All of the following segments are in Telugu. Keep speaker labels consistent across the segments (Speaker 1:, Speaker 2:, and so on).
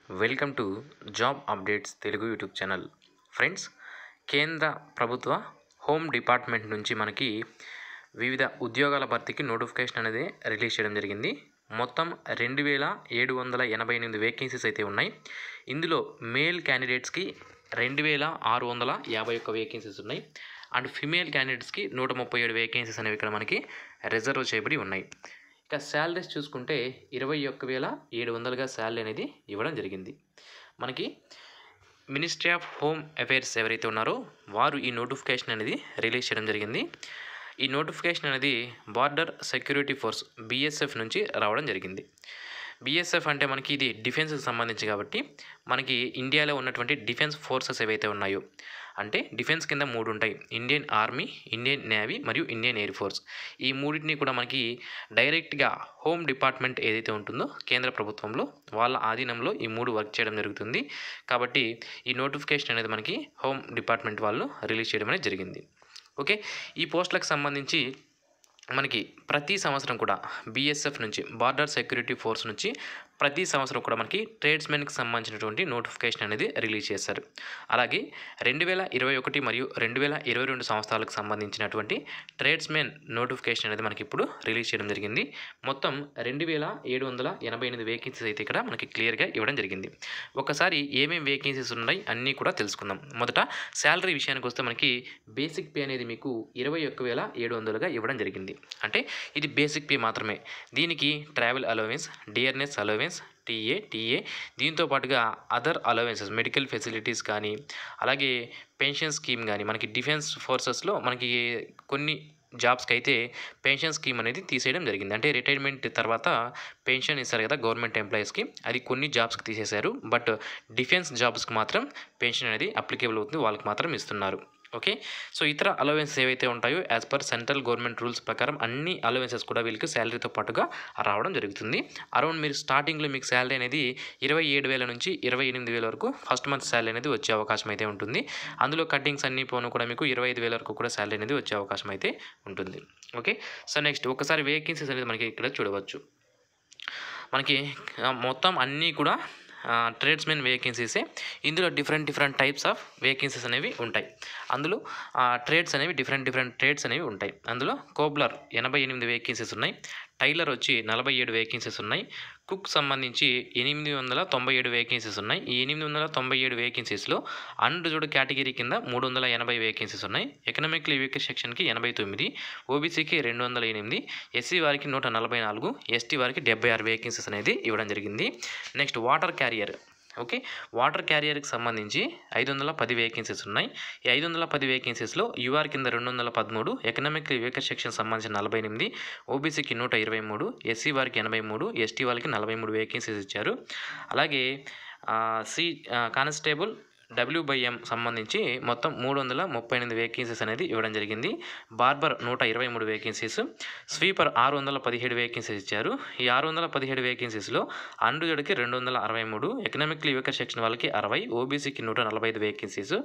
Speaker 1: Welcome to job updates Telugu YouTube channel. Friends, కేంద్ర ప్రభుత్వ హోమ్ డిపార్ట్మెంట్ నుంచి మనకి వివిధ ఉద్యోగాల భర్తీకి నోటిఫికేషన్ అనేది రిలీజ్ చేయడం జరిగింది. మొత్తం 2788 వేకెన్సీస్ అయితే ఉన్నాయి. ఇందులో మేల్ క్యాండిడేట్స్కి 2651 వేకెన్సీస్ ఉన్నాయి. అండ్ ఫిమేల్ క్యాండిడేట్స్కి 137 వేకెన్సీస్ అనేవి ఇక్కడ మనకి రిజర్వ్ చేయబడి ఉన్నాయి. ఇక శాలరీస్ చూసుకుంటే 21,700గా శాలరీ అనేది ఇవ్వడం జరిగింది. మనకి మినిస్ట్రీ ఆఫ్ హోమ్ అఫైర్స్ ఎవరైతే ఉన్నారో వారు ఈ నోటిఫికేషన్ అనేది రిలీజ్ చేయడం జరిగింది. ఈ నోటిఫికేషన్ అనేది బార్డర్ సెక్యూరిటీ ఫోర్స్ BSF నుంచి రావడం జరిగింది. BSF అంటే మనకి ఇది డిఫెన్స్కి సంబంధించి కాబట్టి మనకి ఇండియాలో ఉన్నటువంటి డిఫెన్స్ ఫోర్సెస్ ఏవైతే ఉన్నాయో, అంటే డిఫెన్స్ కింద 3 ఉంటాయి: ఇండియన్ ఆర్మీ, ఇండియన్ నేవీ మరియు ఇండియన్ ఎయిర్ ఫోర్స్. ఈ మూడింటిని కూడా మనకి డైరెక్ట్గా హోమ్ డిపార్ట్మెంట్ ఏదైతే ఉంటుందో కేంద్ర ప్రభుత్వంలో వాళ్ళ ఆధీనంలో ఈ 3 వర్క్ చేయడం జరుగుతుంది. కాబట్టి ఈ నోటిఫికేషన్ అనేది మనకి హోమ్ డిపార్ట్మెంట్ వాళ్ళు రిలీజ్ చేయడం అనేది జరిగింది. ఓకే, ఈ పోస్టులకు సంబంధించి మనకి ప్రతి సంవత్సరం కూడా BSF నుంచి, బార్డర్ సెక్యూరిటీ ఫోర్స్ నుంచి ప్రతి సంవత్సరం కూడా మనకి ట్రేడ్స్మెన్కి సంబంధించినటువంటి నోటిఫికేషన్ అనేది రిలీజ్ చేశారు. అలాగే 2021 మరియు 2022 సంవత్సరాలకు సంబంధించినటువంటి ట్రేడ్స్మెన్ నోటిఫికేషన్ అనేది మనకి ఇప్పుడు రిలీజ్ చేయడం జరిగింది. మొత్తం 2788 వేకెన్సీస్ అయితే ఇక్కడ మనకి క్లియర్గా ఇవ్వడం జరిగింది. ఒకసారి ఏమేమి వేకెన్సీస్ ఉన్నాయి అన్నీ కూడా తెలుసుకుందాం. మొదట శాలరీ విషయానికి వస్తే మనకి బేసిక్ పే అనేది మీకు 21,700గా ఇవ్వడం జరిగింది. అంటే ఇది బేసిక్ పే మాత్రమే. దీనికి travel allowance, dearness allowance, TA దీంతో పాటుగా అదర్ అలవెన్సెస్, మెడికల్ ఫెసిలిటీస్ కానీ, అలాగే పెన్షన్ స్కీమ్ కానీ, మనకి డిఫెన్స్ ఫోర్సెస్లో మనకి కొన్ని జాబ్స్కి అయితే పెన్షన్ స్కీమ్ అనేది తీసేయడం జరిగింది. అంటే రిటైర్మెంట్ తర్వాత పెన్షన్ ఇస్తారు కదా గవర్నమెంట్ ఎంప్లాయీస్కి, అది కొన్ని జాబ్స్కి తీసేశారు. బట్ డిఫెన్స్ జాబ్స్కి మాత్రం పెన్షన్ అనేది అప్లికేబుల్ అవుతుంది, వాళ్ళకి మాత్రం ఇస్తున్నారు. ఓకే, సో ఇతర అలవెన్సెస్ ఏవైతే ఉంటాయో as per central government rules ప్రకారం అన్ని అలవెన్సెస్ కూడా వీళ్ళకి శాలరీతో పాటుగా రావడం జరుగుతుంది. అరౌండ్ మీరు స్టార్టింగ్లో మీకు శాలరీ అనేది 27,000 నుంచి 28,000 వరకు ఫస్ట్ మంత్ శాలరీ అనేది వచ్చే అవకాశం అయితే ఉంటుంది. అందులో కటింగ్స్ అన్ని పోను కూడా మీకు 25,000 వరకు కూడా శాలరీ అనేది వచ్చే అవకాశం అయితే ఉంటుంది. ఓకే, సో నెక్స్ట్ ఒకసారి వేకెన్సీస్ అనేది మనకి ఇక్కడ చూడవచ్చు. మనకి మొత్తం అన్నీ కూడా ట్రేడ్స్మెన్ వేకెన్సీసే. ఇందులో డిఫరెంట్ టైప్స్ ఆఫ్ వేకెన్సీస్ అనేవి ఉంటాయి. అందులో ట్రేడ్స్ అనేవి డిఫరెంట్ ట్రేడ్స్ అనేవి ఉంటాయి. అందులో కోబ్లర్ 88 వేకెన్సీస్ ఉన్నాయి. టైలర్ వచ్చి 47 వేకెన్సీస్ ఉన్నాయి. కుక్ సంబంధించి 897 వేకెన్సీస్ ఉన్నాయి. ఈ 897 వేకెన్సీస్లో అన్రిజర్వ్డ్ కేటగిరీ కింద 380 వేకెన్సీస్ ఉన్నాయి. ఎకనామికలీ వీకర్ సెక్షన్కి 89, ఓబీసీకి 208, SC వారికి 144, ST వారికి 76 వేకెన్సీస్ అనేది ఇవ్వడం జరిగింది. Next water carrier. Okay, water క్యారియర్కి సంబంధించి 510 వేకెన్సీస్ ఉన్నాయి. ఈ 510 వేకెన్సీస్లో యూఆర్ కింద 213, ఎకనామిక్ వీకర్ సెక్షన్ సంబంధించి 48, ఓబీసీకి 123, SC వారికి 83, ST వాళ్ళకి 43 వేకెన్సీస్ ఇచ్చారు. అలాగే కానిస్టేబుల్ WM సంబంధించి మొత్తం 338 వేకెన్సీస్ అనేది ఇవ్వడం జరిగింది. బార్బర్ 123 వేకెన్సీస్, స్వీపర్ 617 వేకెన్సీస్ ఇచ్చారు. ఈ 617 వేకెన్సీస్లో అన్రిజర్వ్డ్కి 263, ఎకనామికలీ వీకర్ సెక్షన్ వాళ్ళకి 60, ఓబీసీకి 145 వేకెన్సీస్,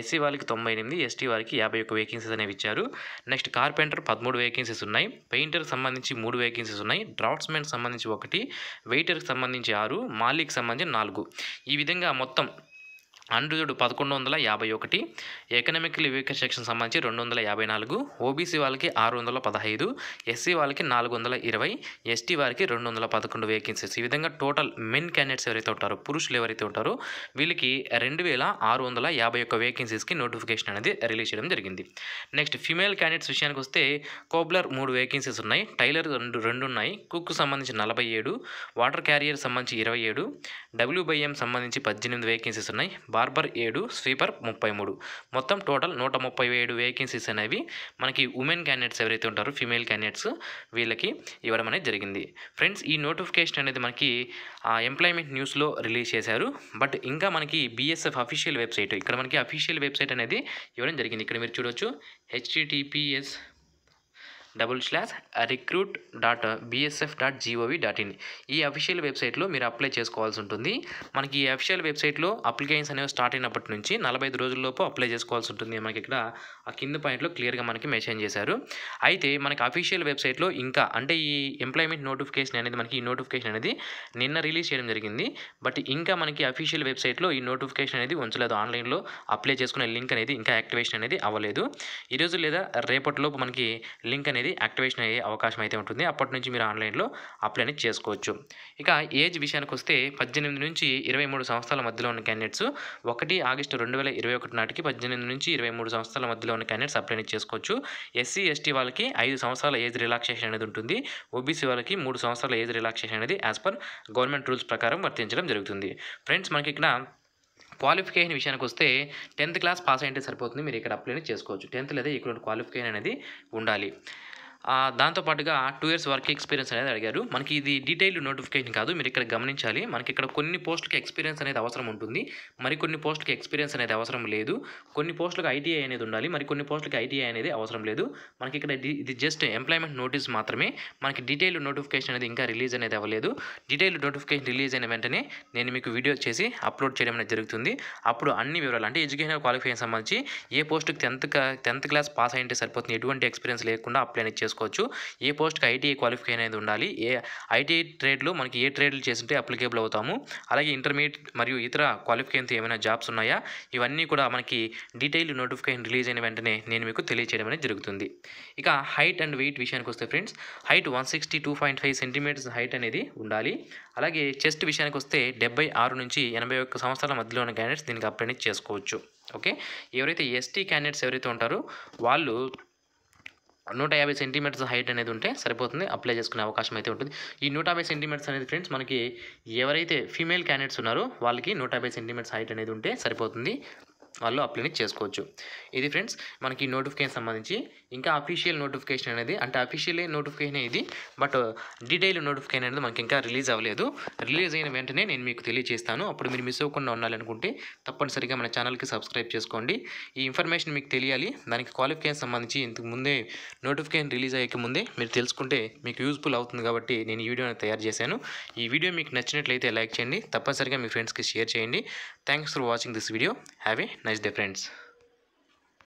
Speaker 1: SC వాళ్ళకి 98, ST వారికి 51 వేకెన్సీస్ అనేవి ఇచ్చారు. నెక్స్ట్ కార్పెంటర్ 13 వేకెన్సీస్ ఉన్నాయి. పెయింటర్కి సంబంధించి 3 వేకెన్సీస్ ఉన్నాయి. డ్రాఫ్ట్స్మెన్ సంబంధించి 1, వెయిటర్కి సంబంధించి 6, మాలిక్ సంబంధించి 4. ఈ విధంగా మొత్తం అన్రిజర్వ్డ్ 1151, ఎకనామికలీ వీకర్ సెక్షన్ సంబంధించి 254, ఓబీసీ వాళ్ళకి 615, SC వాళ్ళకి 420, ST వారికి 211 వేకెన్సీస్. ఈ విధంగా టోటల్ మెన్ క్యాండిడేట్స్ ఎవరైతే ఉంటారో, పురుషులు ఎవరైతే ఉంటారో వీళ్ళకి 2651 వేకెన్సీస్కి నోటిఫికేషన్ అనేది రిలీజ్ చేయడం జరిగింది. నెక్స్ట్ ఫిమేల్ క్యాండిడేట్స్ విషయానికి వస్తే కోబ్లర్ 3 వేకెన్సీస్ ఉన్నాయి. టైలర్ 2 ఉన్నాయి. కుక్ సంబంధించి 47, వాటర్ క్యారియర్ సంబంధించి 27, WM సంబంధించి 18 వేకెన్సీస్ ఉన్నాయి. Barber 7, sweeper 33. మొత్తం టోటల్ 137 వేకెన్సీస్ అనేవి మనకి ఉమెన్ క్యాండిడేట్స్ ఎవరైతే ఉంటారో, ఫీమేల్ క్యాండిడేట్స్ వీళ్ళకి ఇవ్వడం అనేది జరిగింది. ఫ్రెండ్స్, ఈ నోటిఫికేషన్ అనేది మనకి ఎంప్లాయ్మెంట్ న్యూస్లో రిలీజ్ చేశారు. బట్ ఇంకా మనకి BSF అఫీషియల్ వెబ్సైట్, ఇక్కడ మనకి అఫీషియల్ వెబ్సైట్ అనేది ఇవ్వడం జరిగింది. ఇక్కడ మీరు చూడవచ్చు, https recruit.bsf.gov.in ఈ అఫీషియల్ వెబ్సైట్లో మీరు అప్లై చేసుకోవాల్సి ఉంటుంది. మనకి ఈ అఫీషియల్ వెబ్సైట్లో అప్లికేషన్స్ అనేవి స్టార్ట్ అయినప్పటి నుంచి 45 రోజుల్లోపు అప్లై చేసుకోవాల్సి ఉంటుంది. మనకి ఇక్కడ ఆ కింద పాయింట్లో క్లియర్గా మనకి మెన్షన్ చేశారు. అయితే మనకి అఫీషియల్ వెబ్సైట్లో ఇంకా అంటే ఈ ఎంప్లాయ్మెంట్ నోటిఫికేషన్ అనేది మనకి ఈ నోటిఫికేషన్ అనేది నిన్న రిలీజ్ చేయడం జరిగింది. బట్ ఇంకా మనకి అఫీషియల్ వెబ్సైట్లో ఈ నోటిఫికేషన్ అనేది ఉంచలేదు. ఆన్లైన్లో అప్లై చేసుకునే లింక్ అనేది ఇంకా యాక్టివేషన్ అనేది అవ్వలేదు. ఈరోజు లేదా రేపటిలోపు మనకి లింక్ అనేది యాక్టివేషన్ అయ్యే అవకాశం అయితే ఉంటుంది. అప్పటి నుంచి మీరు ఆన్లైన్లో అప్లై అనేది చేసుకోవచ్చు. ఇక ఏజ్ విషయానికి వస్తే 18 నుంచి 23 సంవత్సరాల మధ్యలో ఉన్న క్యాండిడేట్స్ 1 ఆగస్టు 2021 నాటికి 18 నుంచి 23 సంవత్సరాల మధ్యలో ఉన్న క్యాండిడేట్స్ అప్లై అనేది చేసుకోవచ్చు. ఎస్సీ ఎస్టీ వాళ్ళకి 5 సంవత్సరాల ఏజ్ రిలాక్సేషన్ అనేది ఉంటుంది. ఓబీసీ వాళ్ళకి 3 సంవత్సరాల ఏజ్ రిలాక్సేషన్ అనేది యాజ్ పర్ గవర్నమెంట్ రూల్స్ ప్రకారం వర్తించడం జరుగుతుంది. ఫ్రెండ్స్ మనకి ఇక్కడ క్వాలిఫికేషన్ విషయానికి వస్తే 10th క్లాస్ పాస్ అయితే సరిపోతుంది. మీరు ఇక్కడ అప్లై చేసుకోవచ్చు. 10th లేదా ఇక్కడ క్వాలిఫికేషన్ అనేది ఉండాలి. దాంతోపాటుగా 2 years వర్క్ ఎక్స్పీరియన్స్ అనేది అడిగారు. మనకి ఇది డీటెయిల్డ్ నోటిఫికేషన్ కాదు. మీరు ఇక్కడ గమనించాలి. మనకి ఇక్కడ కొన్ని పోస్టులకి ఎక్స్పీరియన్స్ అనేది అవసరం ఉంటుంది. మరికొన్ని పోస్టులకి ఎక్స్పీరియన్స్ అనేది అవసరం లేదు. కొన్ని పోస్టులకు ఐటీఐ అనేది ఉండాలి. మరికొన్ని పోస్టులకి ఐటీఐ అనేది అవసరం లేదు. మనకి ఇక్కడ ఇది జస్ట్ ఎంప్లాయ్మెంట్ నోటీస్ మాత్రమే. మనకి డీటెయిల్డ్ నోటిఫికేషన్ అనేది ఇంకా రిలీజ్ అనేది అవ్వలేదు. డీటెయిల్డ్ నోటిఫికేషన్ రిలీజ్ అయిన వెంటనే నేను మీకు వీడియో చేసి అప్లోడ్ చేయడం అనేది జరుగుతుంది. అప్పుడు అన్ని వివరాలు అంటే ఎడ్యుకేషన్ క్వాలిఫికేషన్ సంబంధించి ఏ పోస్టుకి 10th క్లాస్ పాస్ అయ్యింటే సరిపోతుంది. ఎటువంటి ఎక్స్పీరియన్స్ లేకుండా అప్లై అనేది చేసుకోవచ్చు. ఏ పోస్ట్కి ఐటీఐ క్వాలిఫికేషన్ అనేది ఉండాలి. ఏ ఐటీఐ ట్రేడ్లో మనకి ఏ ట్రేడ్లు చేస్తుంటే అప్లికేబుల్ అవుతాము. అలాగే ఇంటర్మీడియట్ మరియు ఇతర క్వాలిఫికేషన్తో ఏమైనా జాబ్స్ ఉన్నాయా, ఇవన్నీ కూడా మనకి డీటెయిల్డ్ నోటిఫికేషన్ రిలీజ్ అయిన వెంటనే నేను మీకు తెలియచేయడం అనేది జరుగుతుంది. ఇక హైట్ అండ్ వెయిట్ విషయానికి వస్తే ఫ్రెండ్స్, హైట్ 162.5 సెంటీమీటర్స్ హైట్ అనేది ఉండాలి. అలాగే చెస్ట్ విషయానికి వస్తే 76 నుంచి 81 సంవత్సరాల మధ్యలో ఉన్న క్యాండిడేట్స్ దీనికి అప్లై అనేది చేసుకోవచ్చు. ఓకే, ఎవరైతే ఎస్టీ క్యాండిడేట్స్ ఎవరైతే ఉంటారో వాళ్ళు 150 సెంటీమీటర్స్ హైట్ అనేది ఉంటే సరిపోతుంది. అప్లై చేసుకునే అవకాశం అయితే ఉంటుంది. ఈ 150 సెంటీమీటర్స్ అనేది ఫ్రెండ్స్ మనకి ఎవరైతే ఫీమేల్ క్యాండిడేట్స్ ఉన్నారో వాళ్ళకి 150 సెంటీమీటర్స్ హైట్ అనేది ఉంటే సరిపోతుంది. వాళ్ళు అప్లై చేసుకోవచ్చు. ఇది ఫ్రెండ్స్ మనకి నోటిఫికేషన్ సంబంధించి. ఇంకా అఫీషియల్ నోటిఫికేషన్ అనేది అంటే అఫీషియల్ నోటిఫికేషన్ ఇది, బట్ డీటెయిల్ నోటిఫికేషన్ అనేది మనకి ఇంకా రిలీజ్ అవ్వలేదు. రిలీజ్ అయిన వెంటనే నేను మీకు తెలియజేస్తాను. అప్పుడు మీరు మిస్ అవ్వకుండా ఉండాలనుకుంటే తప్పనిసరిగా మన ఛానల్కి సబ్స్క్రైబ్ చేసుకోండి. ఈ ఇన్ఫర్మేషన్ మీకు తెలియాలి. దానికి క్వాలిఫికేషన్ సంబంధించి ఇంతకు ముందే నోటిఫికేషన్ రిలీజ్ అయ్యే ముందే మీరు తెలుసుకుంటే మీకు యూజ్ఫుల్ అవుతుంది కాబట్టి నేను ఈ వీడియోని తయారు చేశాను. ఈ వీడియో మీకు నచ్చినట్లయితే లైక్ చేయండి. తప్పనిసరిగా మీ ఫ్రెండ్స్కి షేర్ చేయండి. Thanks for watching this video. Have a nice day friends.